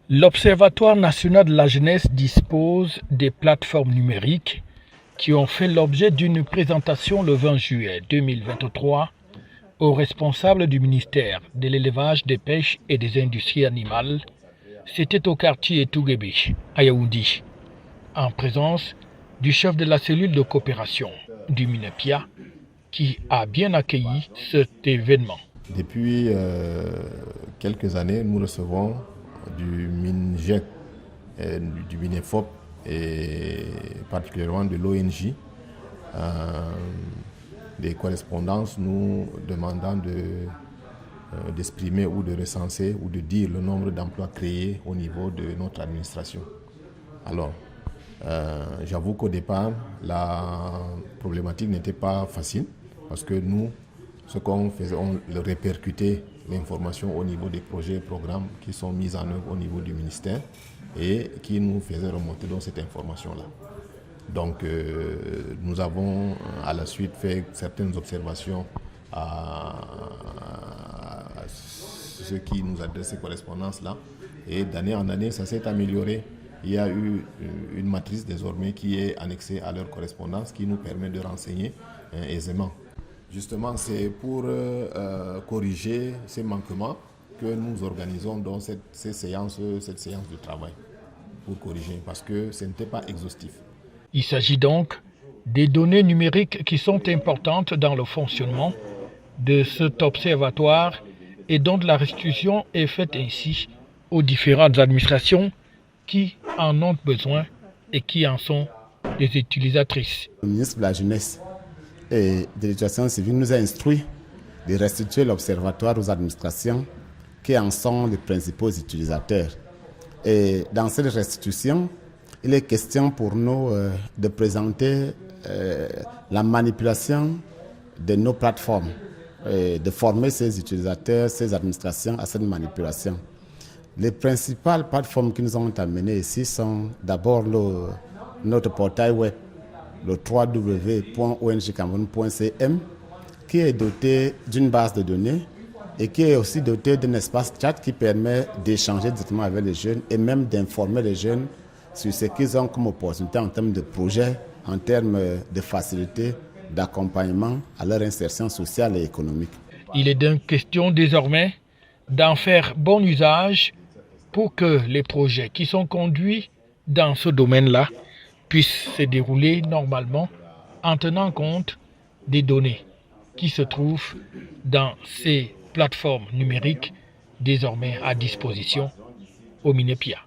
L'Observatoire national de la jeunesse dispose des plateformes numériques qui ont fait l'objet d'une présentation le 20 juillet 2023 aux responsables du ministère de l'élevage, des pêches et des industries animales. C'était au quartier Touguébé, à Yaoundé, en présence du chef de la cellule de coopération du MINEPIA qui a bien accueilli cet événement. Depuis quelques années, nous recevons du MINGEC, du MINEFOP et particulièrement de l'ONG des correspondances nous demandant d'exprimer ou de recenser ou de dire le nombre d'emplois créés au niveau de notre administration. Alors, j'avoue qu'au départ, la problématique n'était pas facile parce que nous, ce qu'on faisait, on répercutait l'information au niveau des projets et programmes qui sont mis en œuvre au niveau du ministère et qui nous faisaient remonter dans cette information-là. Donc, nous avons à la suite fait certaines observations à ceux qui nous adressent ces correspondances-là. Et d'année en année, ça s'est amélioré. Il y a eu une matrice désormais qui est annexée à leur correspondance qui nous permet de renseigner aisément. Justement, c'est pour corriger ces manquements que nous organisons dans cette séance de travail. Pour corriger, parce que ce n'était pas exhaustif. Il s'agit donc des données numériques qui sont importantes dans le fonctionnement de cet observatoire et dont la restitution est faite ainsi aux différentes administrations qui en ont besoin et qui en sont des utilisatrices. Le ministre de la Jeunesse et de l'Éducation civile nous a instruit de restituer l'observatoire aux administrations qui en sont les principaux utilisateurs. Et dans cette restitution, il est question pour nous de présenter la manipulation de nos plateformes, de former ces utilisateurs, ces administrations à cette manipulation. Les principales plateformes qui nous ont amenés ici sont d'abord notre portail web, le www.ongcameroun.cm, qui est doté d'une base de données et qui est aussi doté d'un espace chat qui permet d'échanger directement avec les jeunes et même d'informer les jeunes sur ce qu'ils ont comme opportunité en termes de projets, en termes de facilité, d'accompagnement à leur insertion sociale et économique. Il est donc question désormais d'en faire bon usage pour que les projets qui sont conduits dans ce domaine-là puissent se dérouler normalement en tenant compte des données qui se trouvent dans ces plateformes numériques désormais à disposition au MINEPIA.